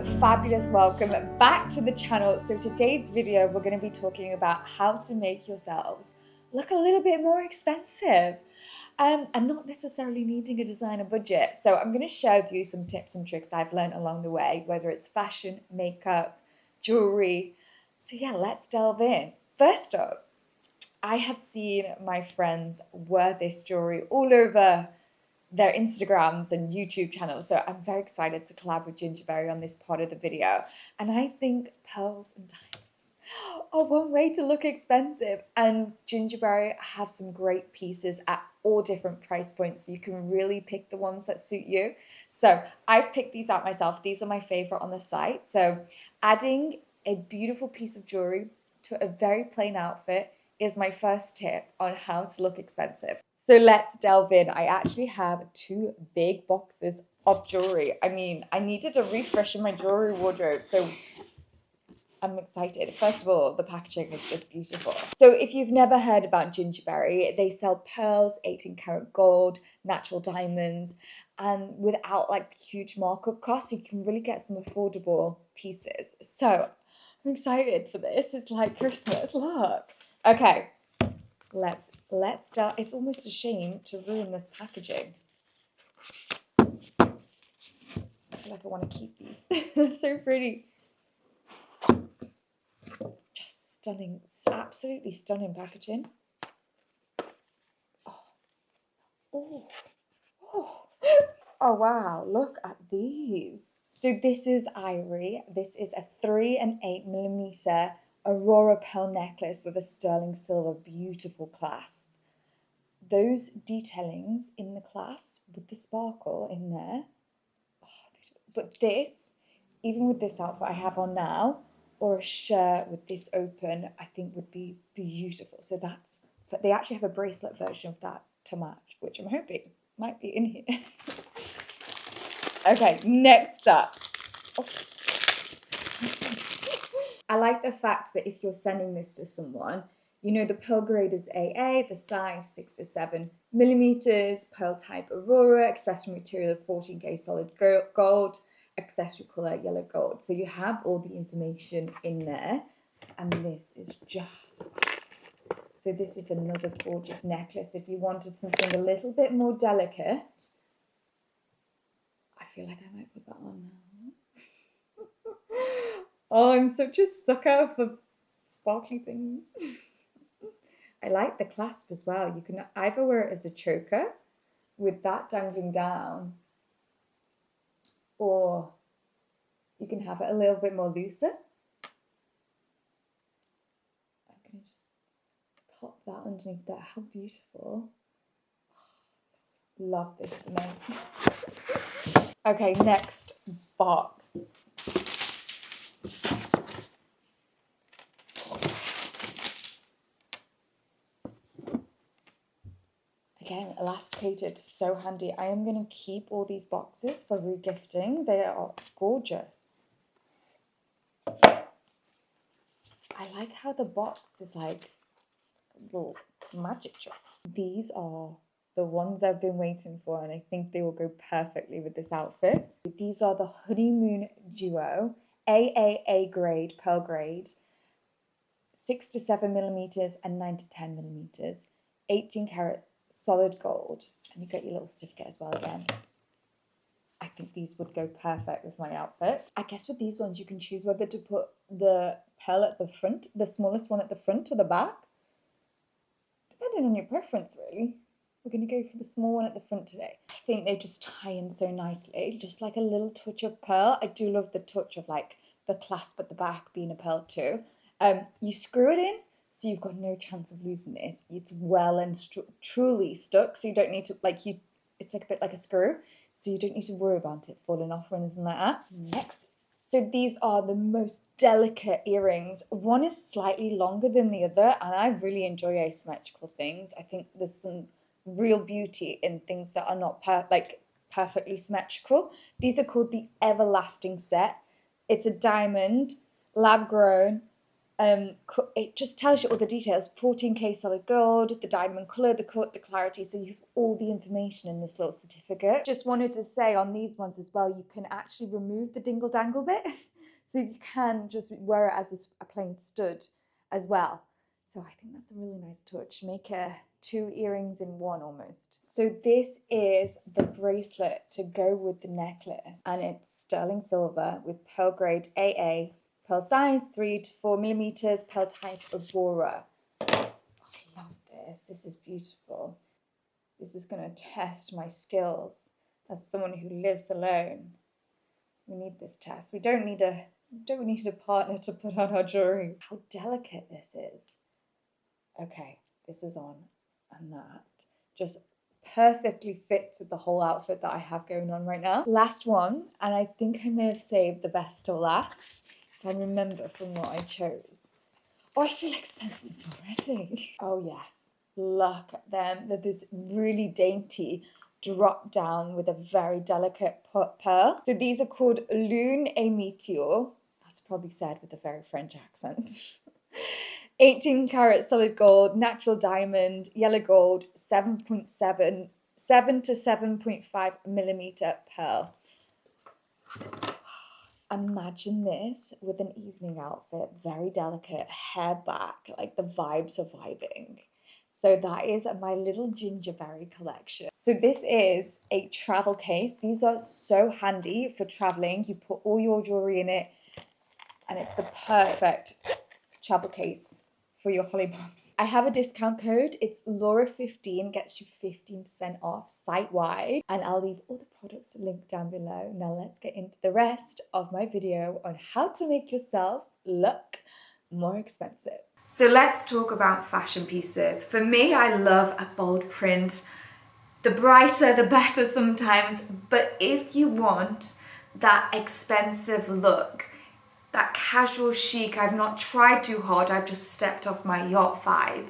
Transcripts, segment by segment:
Fabulous, welcome back to the channel. So today's video we're going to be talking about how to make yourselves look a little bit more expensive and not necessarily needing a designer budget. So I'm going to share with you some tips and tricks I've learned along the way, whether it's fashion, makeup, jewelry. So yeah, let's delve in. First up, I have seen my friends wear this jewelry all over their Instagrams and YouTube channels. So I'm very excited to collab with Gingerberry on this part of the video. And I think pearls and diamonds are one way to look expensive. And Gingerberry have some great pieces at all different price points. So you can really pick the ones that suit you. So I've picked these out myself. These are my favorite on the site. So adding a beautiful piece of jewelry to a very plain outfit is my first tip on how to look expensive. So let's delve in. I actually have two big boxes of jewelry. I mean, I needed a refresh in my jewelry wardrobe, so I'm excited. First of all, the packaging is just beautiful. So if you've never heard about Gingerberry, they sell pearls, 18-karat gold, natural diamonds, and without like huge markup costs, you can really get some affordable pieces. So I'm excited for this. It's like Christmas, look. Okay, let's start. It's almost a shame to ruin this packaging. I feel like I want to keep these. They're so pretty. Just stunning, absolutely stunning packaging. Oh, oh wow, look at these. So this is ivory. This is a 3 and 8 millimeter Aurora pearl necklace with a sterling silver beautiful clasp. Those detailings in the clasp with the sparkle in there. Oh, but this, even with this outfit I have on now, or a shirt with this open, I think would be beautiful. So that's, but they actually have a bracelet version of that to match, which I'm hoping might be in here. Okay, next up. Oh, I like the fact that if you're sending this to someone, you know the pearl grade is AA, the size 6 to 7 millimeters, pearl type Aurora, accessory material 14K solid gold, accessory color yellow gold. So you have all the information in there, and this is just, so this is another gorgeous necklace. If you wanted something a little bit more delicate, I feel like I might put that on now. Oh, I'm such a sucker for sparkly things. I like the clasp as well. You can either wear it as a choker with that dangling down, or you can have it a little bit more looser. I'm going to just pop that underneath there. How beautiful. Love this for me. Okay, next box. Again, elasticated, so handy. I am going to keep all these boxes for regifting. They are gorgeous. I like how the box is like a little magic jar. These are the ones I've been waiting for, and I think they will go perfectly with this outfit. These are the Honeymoon Duo AAA grade, pearl grade, 6 to 7 millimeters and 9 to 10 millimeters, 18-karat solid gold, and you get your little certificate as well again. I think these would go perfect with my outfit. I guess with these ones you can choose whether to put the pearl at the front, the smallest one at the front or the back, depending on your preference really. We're going to go for the small one at the front today. I think they just tie in so nicely, just like a little touch of pearl. I do love the touch of like the clasp at the back being a pearl too. You screw it in, so you've got no chance of losing this. It's well and truly stuck, so you don't need to, like, it's like a bit like a screw, so you don't need to worry about it falling off or anything like that. Next. So these are the most delicate earrings. One is slightly longer than the other, and I really enjoy asymmetrical things. I think there's some real beauty in things that are not perfectly symmetrical. These are called the Everlasting set. It's a diamond, lab grown, It just tells you all the details: 14K solid gold, the diamond color, the cut, the clarity. So you have all the information in this little certificate. Just wanted to say on these ones as well, you can actually remove the dingle dangle bit. So you can just wear it as a plain stud as well. So I think that's a really nice touch. Make two earrings in one almost. So this is the bracelet to go with the necklace, and it's sterling silver with pearl grade AA, pearl size 3 to 4 millimeters, pearl type Aurora. Oh, I love this. This is beautiful. This is going to test my skills as someone who lives alone. We need this test. We don't need a partner to put on our jewelry. How delicate this is. Okay, this is on, and that just perfectly fits with the whole outfit that I have going on right now. Last one, and I think I may have saved the best till last, if I remember from what I chose. Oh, I feel expensive already. Oh yes, look at them. They're this really dainty drop down with a very delicate pearl. So these are called Lune et Meteor. That's probably said with a very French accent. 18 karat solid gold, natural diamond, yellow gold, 7 to 7.5 millimeter pearl. Imagine this with an evening outfit, very delicate, hair back, like the vibes are vibing. So that is my little gingerberry collection. So this is a travel case. These are so handy for traveling. You put all your jewelry in it, and it's the perfect travel case for your holly bombs. I have a discount code. It's Laura15, gets you 15% off site-wide, and I'll leave all the products linked down below. Now let's get into the rest of my video on how to make yourself look more expensive. So let's talk about fashion pieces. For me, I love a bold print. The brighter, the better sometimes, but if you want that expensive look, that casual chic, I've not tried too hard, I've just stepped off my yacht vibe,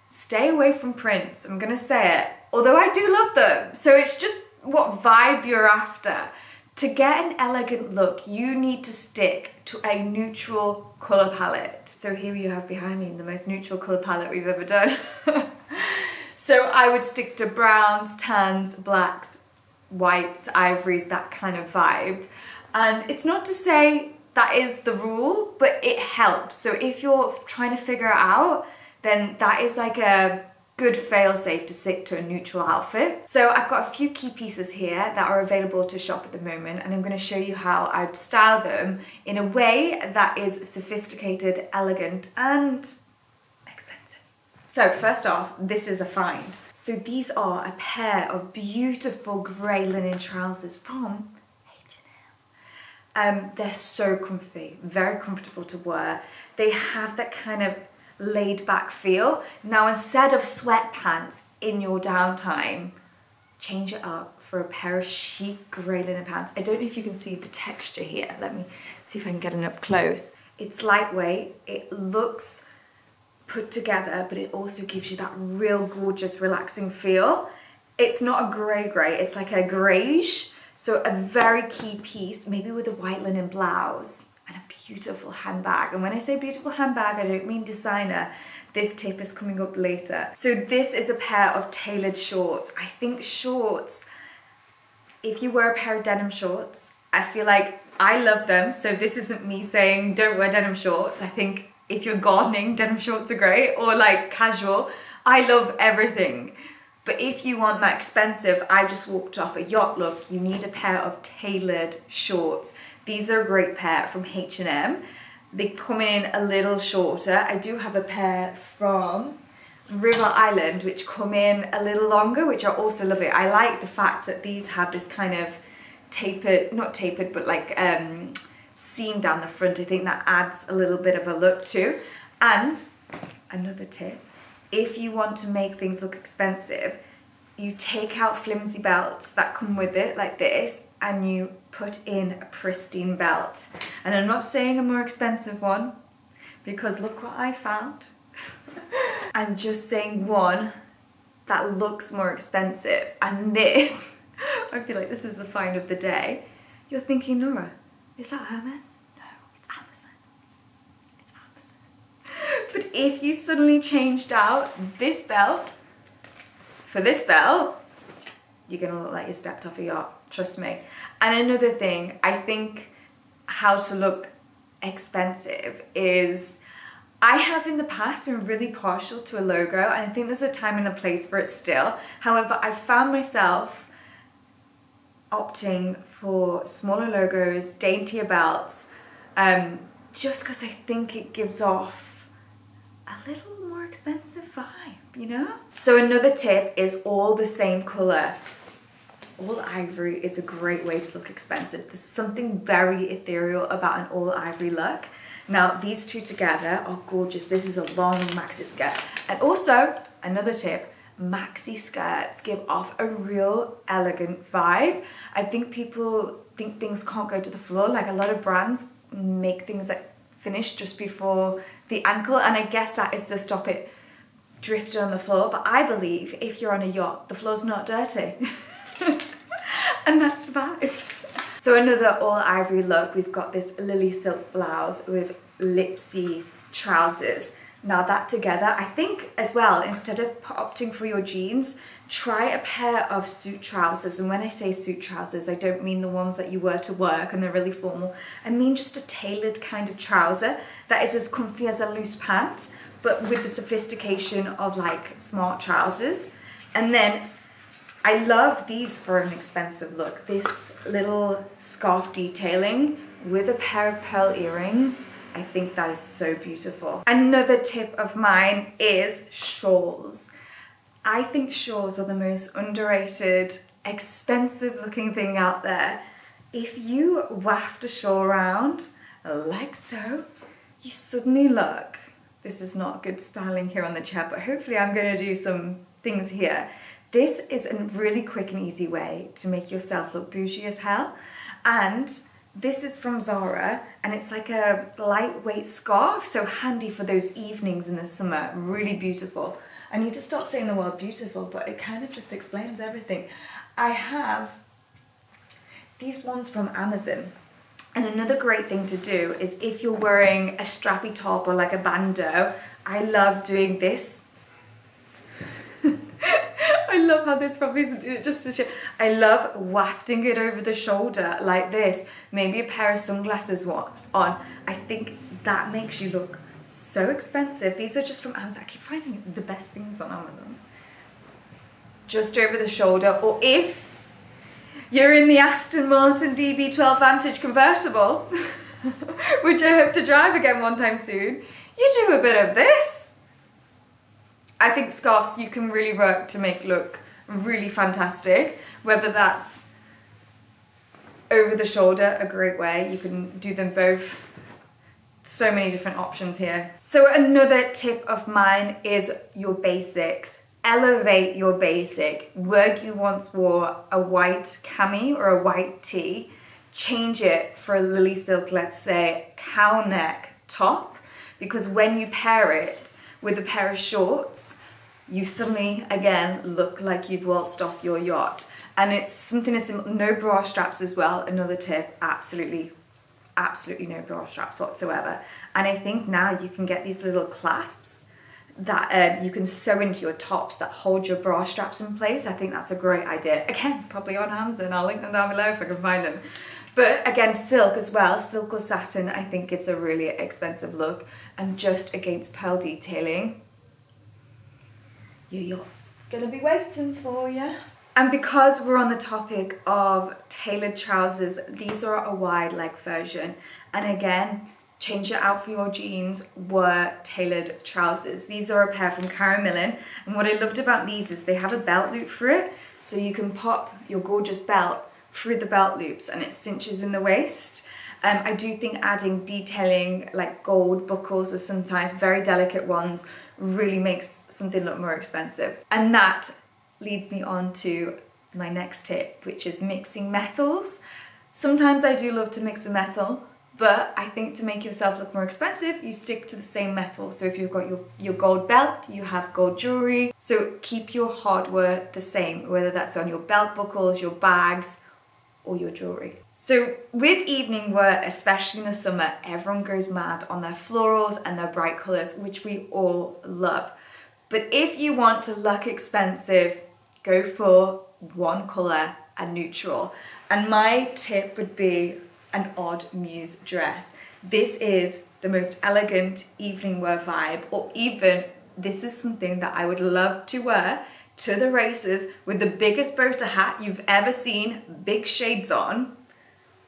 stay away from prints. I'm gonna say it, although I do love them. So it's just what vibe you're after. To get an elegant look, you need to stick to a neutral color palette. So here you have behind me the most neutral color palette we've ever done. So I would stick to browns, tans, blacks, whites, ivories, that kind of vibe. And it's not to say that is the rule, but it helps. So if you're trying to figure it out, then that is like a good fail-safe to stick to a neutral outfit. So I've got a few key pieces here that are available to shop at the moment, and I'm going to show you how I'd style them in a way that is sophisticated, elegant, and expensive. So first off, this is a find. So these are a pair of beautiful grey linen trousers from they're so comfy, very comfortable to wear. They have that kind of laid back feel. Now instead of sweatpants in your downtime, change it up for a pair of chic grey linen pants. I don't know if you can see the texture here. Let me see if I can get it up close. It's lightweight, it looks put together, but it also gives you that real gorgeous, relaxing feel. It's not a grey, it's like a greige. So a very key piece, maybe with a white linen blouse and a beautiful handbag. And when I say beautiful handbag, I don't mean designer. This tip is coming up later. So this is a pair of tailored shorts. I think shorts, if you wear a pair of denim shorts, I feel like I love them. So this isn't me saying don't wear denim shorts. I think if you're gardening, denim shorts are great, or like casual. I love everything. But if you want that expensive, I just walked off a yacht look, you need a pair of tailored shorts. These are a great pair from H&M. They come in a little shorter. I do have a pair from River Island, which come in a little longer, which I also love it. I like the fact that these have this kind of tapered, not tapered, but like seam down the front. I think that adds a little bit of a look too. And another tip, if you want to make things look expensive, you take out flimsy belts that come with it like this, and you put in a pristine belt. And I'm not saying a more expensive one, because look what I found. I'm just saying one that looks more expensive. And this, I feel like this is the find of the day. You're thinking, Nora, is that Hermes? No, it's Amazon. It's Amazon. But if you suddenly changed out this belt for this belt, you're gonna look like you stepped off a yacht, trust me. And another thing, I think how to look expensive is, I have in the past been really partial to a logo, and I think there's a time and a place for it still. However, I've found myself opting for smaller logos, daintier belts, just because I think it gives off a little more expensive vibe, you know? So another tip is all the same color. All ivory is a great way to look expensive. There's something very ethereal about an all ivory look. Now, these two together are gorgeous. This is a long maxi skirt. And also, another tip, maxi skirts give off a real elegant vibe. I think people think things can't go to the floor. Like, a lot of brands make things like finish just before the ankle, and I guess that is to stop it drifting on the floor. But I believe if you're on a yacht, the floor's not dirty. And that's the vibe. So another all ivory look, we've got this lily silk blouse with lipsy trousers. Now that together, I think as well, instead of opting for your jeans, try a pair of suit trousers. And when I say suit trousers, I don't mean the ones that you wear to work and they're really formal. I mean just a tailored kind of trouser that is as comfy as a loose pant, but with the sophistication of like smart trousers. And then I love these for an expensive look. This little scarf detailing with a pair of pearl earrings. I think that is so beautiful. Another tip of mine is shawls. I think shawls are the most underrated, expensive looking thing out there. If you waft a shawl around like so, you suddenly look, this is not good styling here on the chair, but hopefully I'm gonna do some things here. This is a really quick and easy way to make yourself look bougie as hell. And this is from Zara, and it's like a lightweight scarf, so handy for those evenings in the summer, really beautiful. I need to stop saying the word beautiful, but it kind of just explains everything. I have these ones from Amazon. And another great thing to do is if you're wearing a strappy top or like a bandeau, I love doing this. I love how this probably isn't just to show. I love wafting it over the shoulder like this. Maybe a pair of sunglasses on. I think that makes you look so expensive. These are just from Amazon. I keep finding the best things on Amazon. Just over the shoulder, or if you're in the Aston Martin DB12 Vantage convertible, which I hope to drive again one time soon, you do a bit of this. I think scarves you can really work to make look really fantastic, whether that's over the shoulder, a great way. You can do them both. So many different options here. So another tip of mine is your basics. Elevate your basic. Where you once wore a white cami or a white tee, change it for a lily silk, let's say, cow neck top, because when you pair it with a pair of shorts, you suddenly, again, look like you've waltzed off your yacht. And it's something as simple, no bra straps as well, another tip, absolutely no bra straps whatsoever. And I think now you can get these little clasps that you can sew into your tops that hold your bra straps in place. I think that's a great idea. Again, probably on Amazon, I'll link them down below if I can find them. But again, silk as well, silk or satin, I think gives a really expensive look. And just against pearl detailing, your yacht's gonna be waiting for you. And because we're on the topic of tailored trousers, these are a wide leg version. And again, change it out for your jeans, wear tailored trousers. These are a pair from Karen Millen. And what I loved about these is they have a belt loop for it. So you can pop your gorgeous belt through the belt loops and it cinches in the waist. I do think adding detailing like gold buckles or sometimes very delicate ones really makes something look more expensive. And that leads me on to my next tip, which is mixing metals. Sometimes I do love to mix a metal, but I think to make yourself look more expensive, you stick to the same metal. So if you've got your gold belt, you have gold jewelry. So keep your hardware the same, whether that's on your belt buckles, your bags, or your jewellery. So with evening wear, especially in the summer, everyone goes mad on their florals and their bright colours, which we all love. But if you want to look expensive, go for one colour and neutral. And my tip would be an odd muse dress. This is the most elegant evening wear vibe, or even this is something that I would love to wear to the races with the biggest bow to hat you've ever seen, big shades on.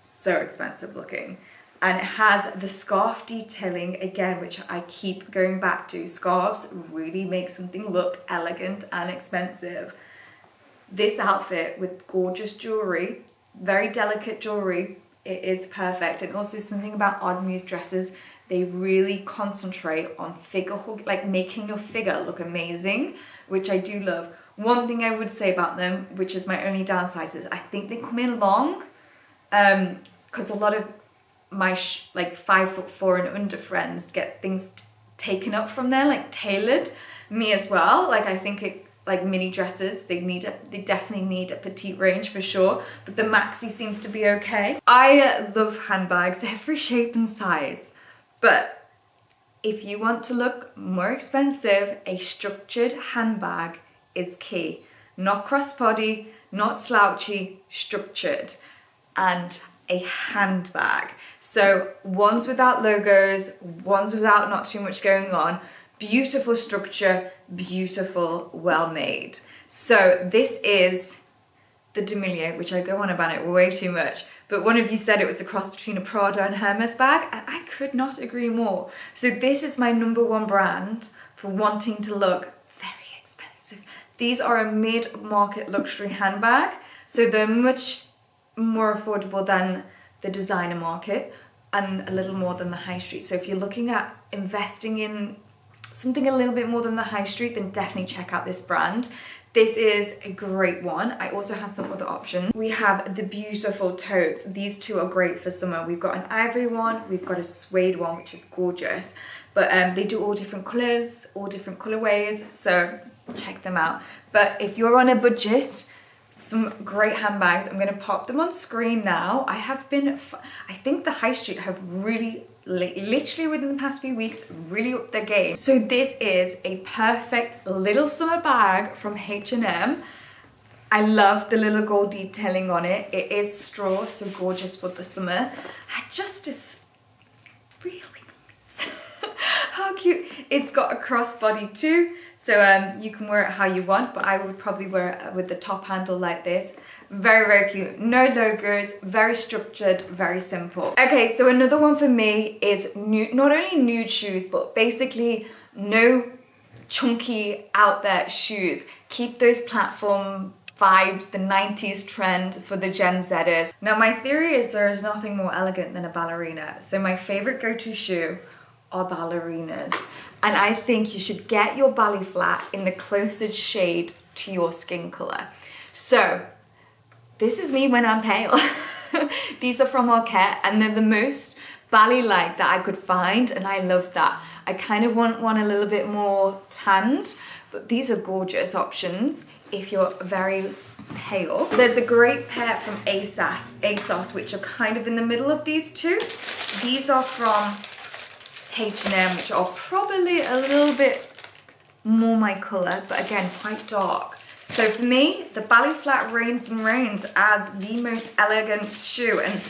So expensive looking. And it has the scarf detailing again, which I keep going back to. Scarves really make something look elegant and expensive. This outfit with gorgeous jewellery, very delicate jewellery, it is perfect. And also something about odd muse dresses, they really concentrate on figure, like making your figure look amazing, which I do love. One thing I would say about them, which is my only downside, is I think they come in long, because a lot of my like 5'4" and under friends get things taken up from there, like tailored. Me as well. Like I think it, like mini dresses, they definitely need a petite range for sure, but the maxi seems to be okay. I love handbags, every shape and size, but if you want to look more expensive, a structured handbag is key. Not crossbody, not slouchy, structured. And a handbag. So ones without logos, ones without not too much going on, beautiful structure, beautiful, well made. So this is the demilia, which I go on about it way too much, but one of you said it was the cross between a Prada and Hermes bag, and I could not agree more. So this is my #1 brand for wanting to look very expensive. These are a mid-market luxury handbag, so they're much more affordable than the designer market and a little more than the high street. So if you're looking at investing in something a little bit more than the high street, then definitely check out this brand. This is a great one. I also have some other options. We have the beautiful totes. These two are great for summer. We've got an ivory one, we've got a suede one, which is gorgeous. But they do all different colours, all different colourways, so check them out. But if you're on a budget, some great handbags. I'm going to pop them on screen now. I think the high street have really, literally within the past few weeks, really upped their game. So this is a perfect little summer bag from H&M. I love the little gold detailing on it. It is straw, so gorgeous for the summer. Just is really nice. How cute. It's got a crossbody too, so you can wear it how you want, but I would probably wear it with the top handle like this. Very, very cute. No logos, very structured, very simple. Okay, so another one for me is nude, not only nude shoes, but basically no chunky out there shoes. Keep those platform vibes, the 90s trend for the Gen Zers. Now my theory is there is nothing more elegant than a ballerina. So my favorite go-to shoe are ballerinas. And I think you should get your ballet flat in the closest shade to your skin color. So this is me when I'm pale. These are from Arquette and they're the most ballet-like that I could find, and I love that. I kind of want one a little bit more tanned, but these are gorgeous options if you're very pale. There's a great pair from ASOS, which are kind of in the middle of these two. These are from H&M, which are probably a little bit more my colour, but again, quite dark. So for me, the ballet flat reigns and reigns as the most elegant shoe. And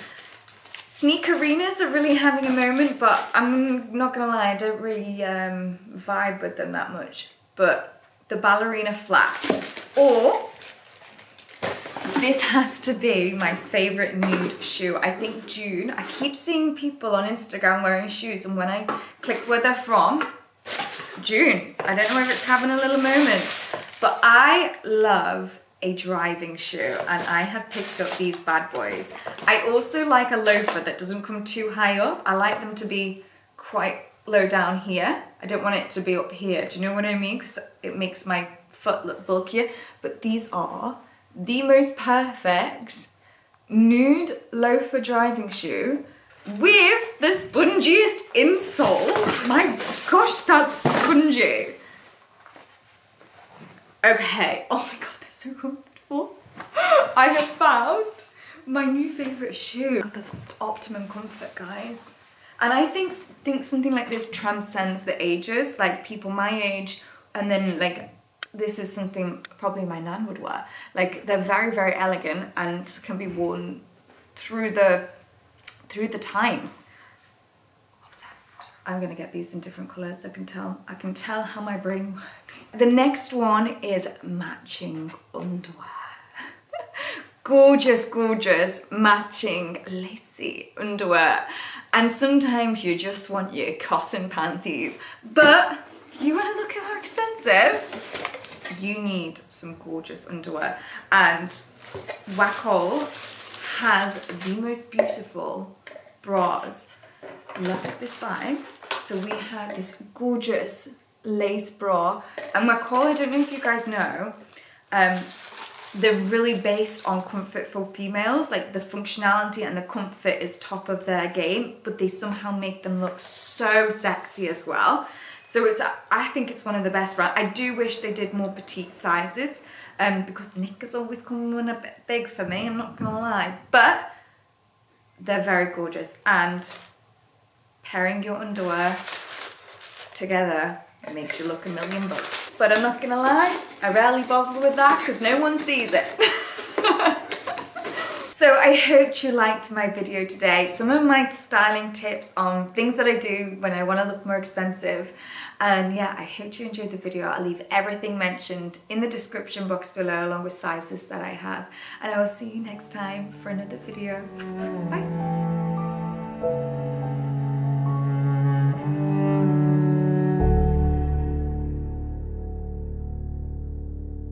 sneakerinas are really having a moment, but I'm not gonna lie, I don't really vibe with them that much. But the ballerina flat, or this has to be my favorite nude shoe. I think June, I keep seeing people on Instagram wearing shoes, and when I click where they're from, June. I don't know if it's having a little moment, but I love a driving shoe, and I have picked up these bad boys. I also like a loafer that doesn't come too high up. I like them to be quite low down here. I don't want it to be up here. Do you know what I mean? Because it makes my foot look bulkier. But these are the most perfect nude loafer driving shoe with the spongiest insole. My gosh, that's spongy. Okay, oh my god, they're so comfortable. I have found My new favourite shoe. God, that's optimum comfort, guys. And I think something like this transcends the ages, like people my age, and then like this is something probably my nan would wear. Like they're very, very elegant and can be worn through the times. Obsessed. I'm gonna get these in different colours. I can tell how my brain works. The next one is matching underwear. Gorgeous, gorgeous matching lacy underwear. And sometimes you just want your cotton panties, but if you want to look more expensive, you need some gorgeous underwear. And Wacoal has the most beautiful bras. Look at this vibe. So we have this gorgeous lace bra, and Wacoal, I don't know if you guys know, they're really based on comfort for females. Like the functionality and the comfort is top of their game, but they somehow make them look so sexy as well. So I think it's one of the best brands. I do wish they did more petite sizes, because the knickers always come in a bit big for me, I'm not gonna lie. But they're very gorgeous, and pairing your underwear together makes you look $1,000,000. But I'm not gonna lie, I rarely bother with that because no one sees it. So I hope you liked my video today. Some of my styling tips on things that I do when I want to look more expensive. And yeah, I hope you enjoyed the video. I'll leave everything mentioned in the description box below along with sizes that I have. And I will see you next time for another video. Bye.